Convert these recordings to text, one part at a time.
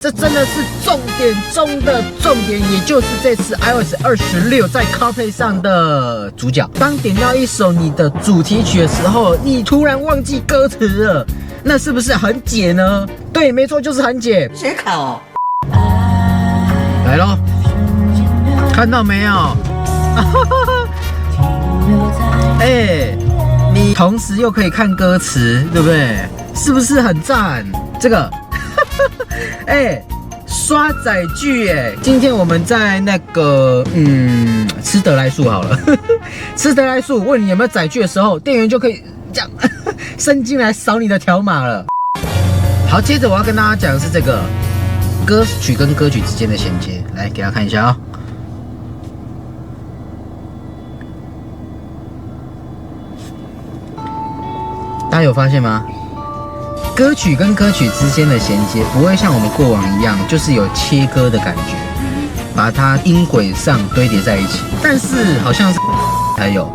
这真的是重点中的重点，也就是这次 iOS 26在 CarPlay 上的主角。当点到一首你的主题曲的时候，你突然忘记歌词了，那是不是很解呢？对，没错，就是很解。写考哦。来咯，看到没有？哎，你同时又可以看歌词，对不对？是不是很赞？这个。哎，刷载具哎！今天我们在那个吃得来速好了，吃得来速问你有没有载具的时候，店员就可以这样伸进来扫你的条码了。好，接着我要跟大家讲的是这个歌曲跟歌曲之间的衔接，来给大家看一下啊、大家有发现吗？歌曲跟歌曲之间的衔接不会像我们过往一样，就是有切割的感觉，把它音轨上堆叠在一起。但是好像是还有。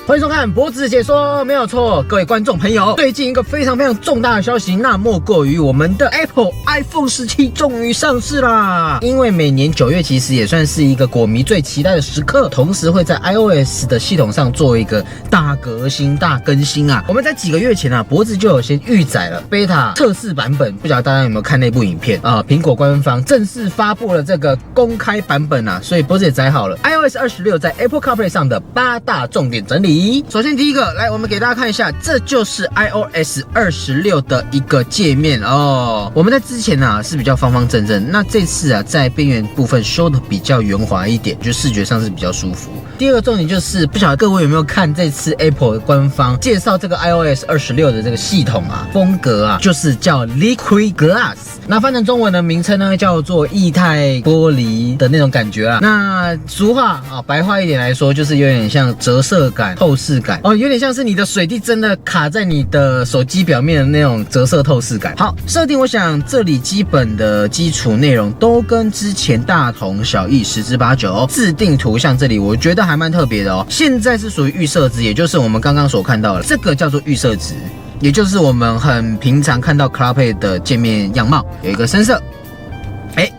欢迎收看脖子解说，没有错，各位观众朋友，最近一个非常重大的消息，那莫过于我们的 Apple iPhone 17终于上市啦！因为每年9月其实也算是一个果迷最期待的时刻，同时会在 iOS 的系统上做一个大革新、大更新啊！我们在几个月前啊，脖子就有先预载了 Beta 测试版本，不晓得大家有没有看那部影片啊？苹果官方正式发布了这个公开版本啊，所以脖子也载好了 iOS 26在 Apple CarPlay 上的8大重点整理。首先第一个，来我们给大家看一下，这就是 iOS 26的一个界面哦。我们在之前啊是比较方正正，那这次啊在边缘部分修的比较圆滑一点，就视觉上是比较舒服。第二个重点就是，不晓得各位有没有看这次 Apple 官方介绍这个 iOS 26的这个系统啊，风格啊，就是叫 Liquid Glass， 那翻成中文的名称呢叫做液态玻璃的那种感觉啦。那俗话啊，白话一点来说，就是有点像折射感、透视感哦，有点像是你的水滴真的卡在你的手机表面的那种折射透视感。好，设定我想这里基本的基础内容都跟之前大同小异，10之8九。自定图像这里我觉得还蛮特别的哦。现在是属于预设值，也就是我们刚刚所看到的，这个叫做预设值，也就是我们很平常看到 CarPlay 的界面样貌，有一个深色，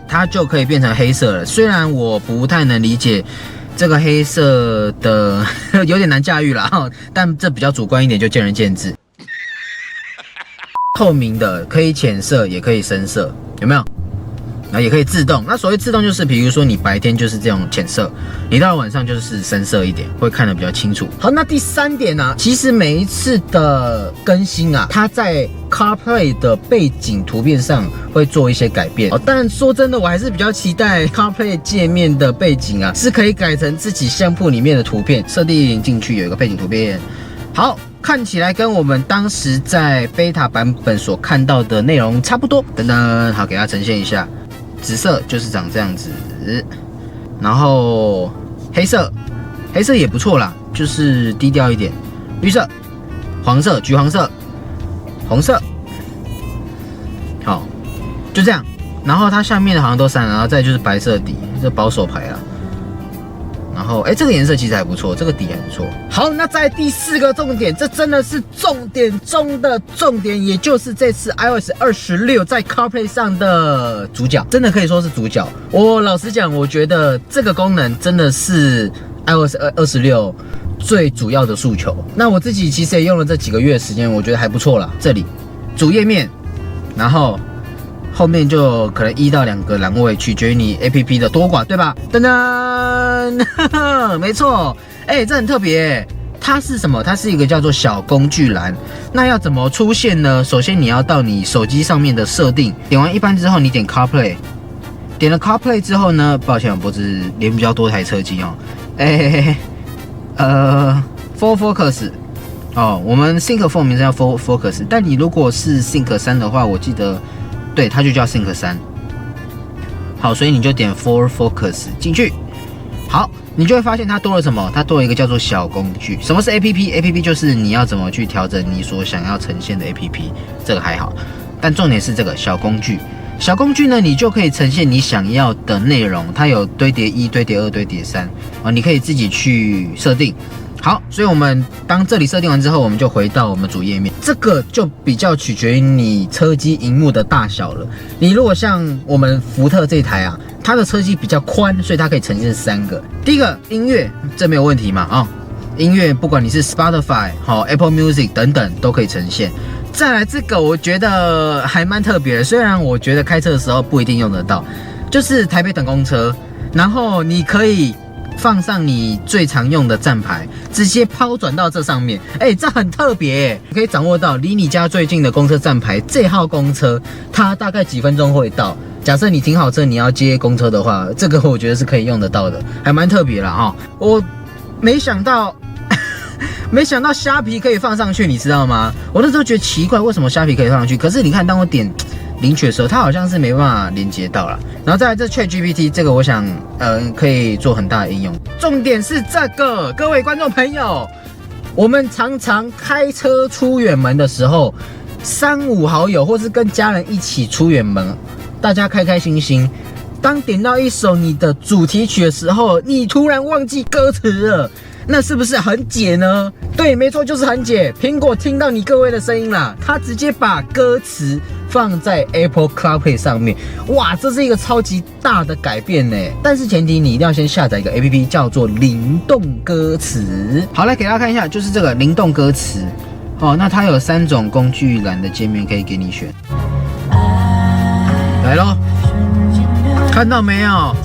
它就可以变成黑色了。虽然我不太能理解这个黑色的有点难驾驭啦，但这比较主观一点，就见仁见智。透明的可以浅色，也可以深色，有没有？那也可以自动。那所谓自动就是，比如说你白天就是这种浅色，你到了晚上就是深色一点，会看得比较清楚。好，那第三点呢、其实每一次的更新啊，它在 CarPlay 的背景图片上会做一些改变哦。但说真的，我还是比较期待 CarPlay 界面的背景啊，是可以改成自己相簿里面的图片，设定进去有一个背景图片。好，看起来跟我们当时在 Beta 版本所看到的内容差不多。等等，好，给大家呈现一下。紫色就是长这样子，然后黑色也不错啦，就是低调一点。绿色、黄色、橘黄色、红色，好，就这样。然后它下面的好像都删了，然后再就是白色底，这保守牌啦。然后，这个颜色其实还不错，这个底还不错。好，那在第四个重点，这真的是重点中的重点，也就是这次 iOS 26在 CarPlay 上的主角，真的可以说是主角。我老实讲，我觉得这个功能真的是 iOS 26最主要的诉求。那我自己其实也用了这几个月的时间，我觉得还不错啦。这里主页面，然后后面就可能1到2个栏位，取决于你 APP 的多寡，对吧？噔噔，没错，这很特别，它是什么？它是一个叫做小工具栏。那要怎么出现呢？首先你要到你手机上面的设定，点完一般之后，你点 CarPlay， 点了 CarPlay 之后呢，抱歉，我只连比较多台车机哦。Full Focus。哦，我们 Sync 4名称叫 Full Focus， 但你如果是 Sync 3的话，我记得。对，它就叫 Sync 3。好，所以你就点 Full Focus 进去，好，你就会发现它多了什么？它多了一个叫做小工具。什么是 APP？APP 就是你要怎么去调整你所想要呈现的 APP， 这个还好。但重点是这个小工具。小工具呢，你就可以呈现你想要的内容。它有堆叠1、堆叠2、堆叠3啊，你可以自己去设定。好，所以我们当这里设定完之后，我们就回到我们主页面。这个就比较取决于你车机萤幕的大小了。你如果像我们福特这台啊，它的车机比较宽，所以它可以呈现3个。第一个音乐，这没有问题嘛啊、音乐不管你是 Spotify、Apple Music 等等都可以呈现。再来这个，我觉得还蛮特别的，虽然我觉得开车的时候不一定用得到，就是台北等公车，然后你可以放上你最常用的站牌，直接抛转到这上面，这很特别，可以掌握到离你家最近的公车站牌，这号公车它大概几分钟会到。假设你停好车，你要接公车的话，这个我觉得是可以用得到的，还蛮特别啦哈。我没想到虾皮可以放上去，你知道吗？我那时候觉得奇怪，为什么虾皮可以放上去？可是你看，当我点领取的时候，它好像是没办法连接到了。然后再来这 ChatGPT 这个，我想可以做很大的应用。重点是这个，各位观众朋友，我们常常开车出远门的时候，3、5好友或是跟家人一起出远门，大家开开心心。当点到一首你的主题曲的时候，你突然忘记歌词了。那是不是很解呢？对，没错，就是很解。苹果听到你各位的声音啦，它直接把歌词放在 Apple CarPlay 上面。哇，这是一个超级大的改变呢。但是前提你一定要先下载一个 APP， 叫做灵动歌词。好，来给大家看一下，就是这个灵动歌词。那它有3种工具栏的界面可以给你选。来咯，看到没有？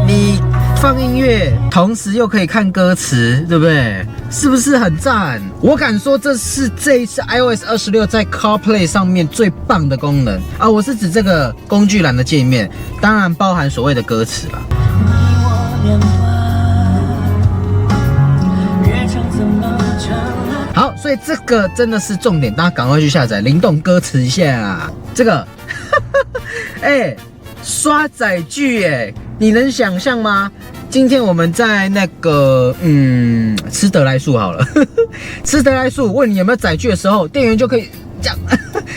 你放音乐，同时又可以看歌词，对不对？是不是很赞？我敢说这是这一次 iOS 26在 CarPlay 上面最棒的功能啊！我是指这个工具栏的界面，当然包含所谓的歌词啦。好，所以这个真的是重点，大家赶快去下载灵动歌词一下。这个，刷载具你能想象吗？今天我们在那个吃得来速好了，吃得来速问你有没有载具的时候，店员就可以这样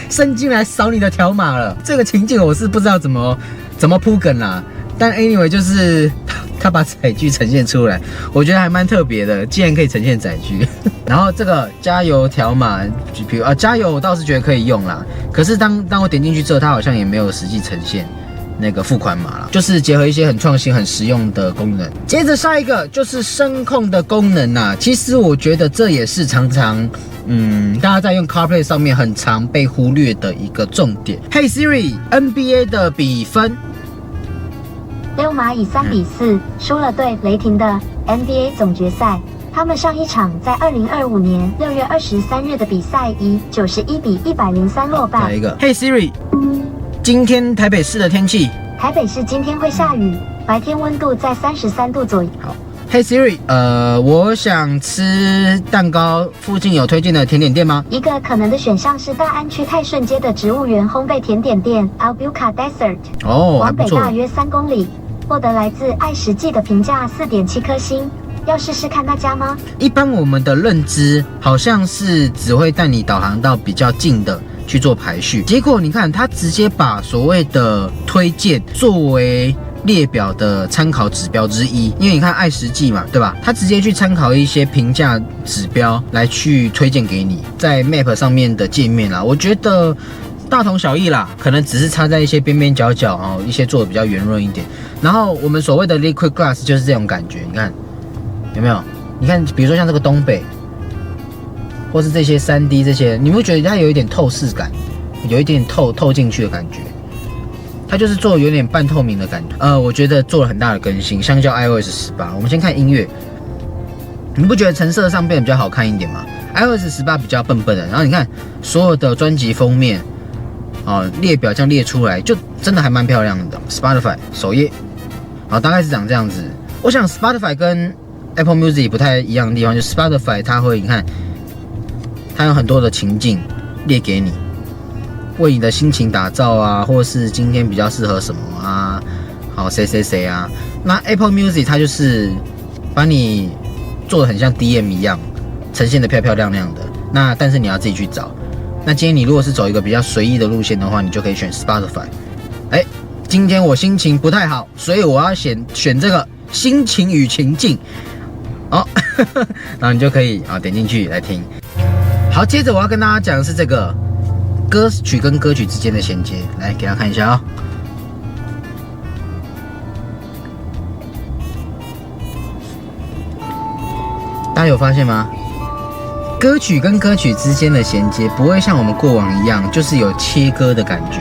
伸进来扫你的条码了。这个情境我是不知道怎么铺梗啦，但 anyway 就是他把载具呈现出来，我觉得还蛮特别的，既然可以呈现载具。然后这个加油条码，比如加油我倒是觉得可以用啦，可是当我点进去之后，它好像也没有实际呈现那个付款码啦，就是结合一些很创新、很实用的功能。接着下一个就是声控的功能啊，其实我觉得这也是常常大家在用 CarPlay 上面很常被忽略的一个重点。Hey Siri，NBA 的比分。溜马以3-4输了对雷霆的 NBA 总决赛。他们上一场在2025年6月23日的比赛以91-103落败。下一个 Hey Siri， 今天台北市的天气。台北市今天会下雨，白天温度在33度左右。好 Hey Siri， 我想吃蛋糕，附近有推荐的甜点店吗？一个可能的选项是大安区泰顺街的植物园烘焙甜点店 Albuca Desert， 往北大约3公里，获得来自爱食记的评价4.7颗星。要试试看那家吗？一般我们的认知好像是只会带你导航到比较近的去做排序，结果你看它直接把所谓的推荐作为列表的参考指标之一，因为你看爱食记嘛，对吧？它直接去参考一些评价指标来去推荐给你，在 Map 上面的界面啦，我觉得大同小异啦，可能只是差在一些边边角角一些做的比较圆润一点。然后我们所谓的 Liquid Glass 就是这种感觉，你看。有没有？你看，比如说像这个东北，或是这些3D 这些，你会觉得它有一点透视感，有一点透进去的感觉。它就是做有点半透明的感觉。我觉得做了很大的更新，相较 iOS 18。我们先看音乐，你不觉得成色上变得比较好看一点吗 ？iOS 18比较笨笨的，然后你看所有的专辑封面，列表这样列出来，就真的还蛮漂亮的。Spotify 首页，大概是长这样子。我想 Spotify 跟Apple Music 不太一样的地方，就是 Spotify 它会，你看，它有很多的情境列给你，为你的心情打造啊，或是今天比较适合什么啊，好谁谁谁啊。那 Apple Music 它就是把你做的很像 DM 一样，呈现的漂漂亮亮的。那但是你要自己去找。那今天你如果是走一个比较随意的路线的话，你就可以选 Spotify。今天我心情不太好，所以我要选这个心情与情境。好，然后你就可以点进去来听。好，接着我要跟大家讲的是这个歌曲跟歌曲之间的衔接，来给大家看一下大家有发现吗？歌曲跟歌曲之间的衔接不会像我们过往一样，就是有切割的感觉，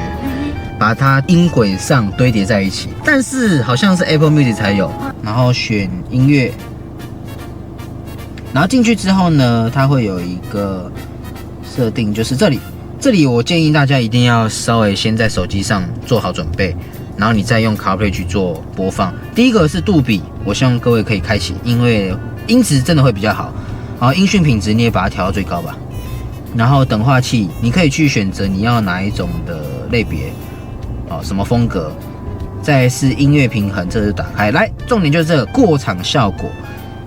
把它音轨上堆叠在一起。但是好像是 Apple Music 才有。然后选音乐，然后进去之后呢，它会有一个设定，就是这里。这里我建议大家一定要稍微先在手机上做好准备，然后你再用 CarPlay 去做播放。第一个是杜比，我希望各位可以开启，因为音质真的会比较好。好，音讯品质你也把它调到最高吧。然后等化器，你可以去选择你要哪一种的类别，什么风格。再来是音乐平衡，这就打开来。重点就是这个过场效果，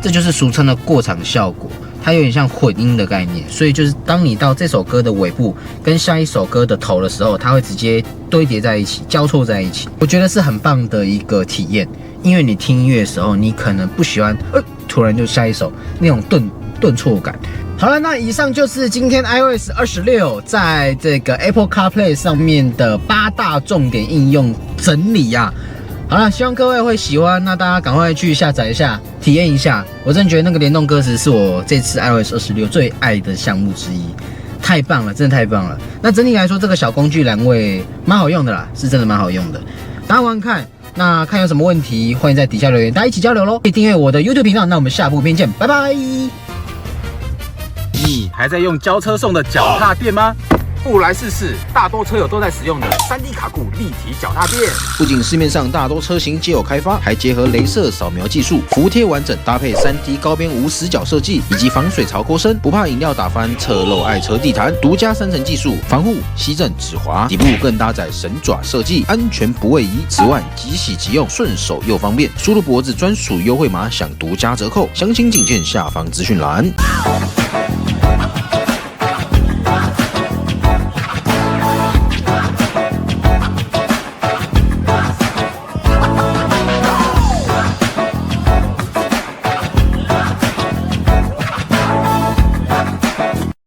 这就是俗称的过场效果。它有点像混音的概念，所以就是当你到这首歌的尾部跟下一首歌的头的时候，它会直接堆叠在一起，交错在一起。我觉得是很棒的一个体验，因为你听音乐的时候，你可能不喜欢，突然就下一首那种顿挫感。好了，那以上就是今天 iOS 26在这个 Apple CarPlay 上面的8大重点应用整理呀。好了，希望各位会喜欢，那大家赶快去下载一下，体验一下。我真的觉得那个联动歌词是我这次 iOS 26最爱的项目之一，太棒了，真的太棒了。那整体来说，这个小工具栏位蛮好用的啦，是真的蛮好用的。大家玩看，那看有什么问题，欢迎在底下留言，大家一起交流咯。可以订阅我的 YouTube 频道，那我们下部片见，拜拜。你还在用交车送的脚踏垫吗？不来试试，大多车友都在使用的3D 卡酷立体脚踏垫。不仅市面上大多车型皆有开发，还结合雷射扫描技术，服帖完整，搭配3D 高边无死角设计以及防水槽锅身，不怕饮料打翻，侧漏爱车地毯，独家3层技术，防护、吸震、止滑，底部更搭载神爪设计，安全不位移。此外，即洗即用，顺手又方便。输入脖子专属优惠码，享独家折扣，详情请见下方资讯栏。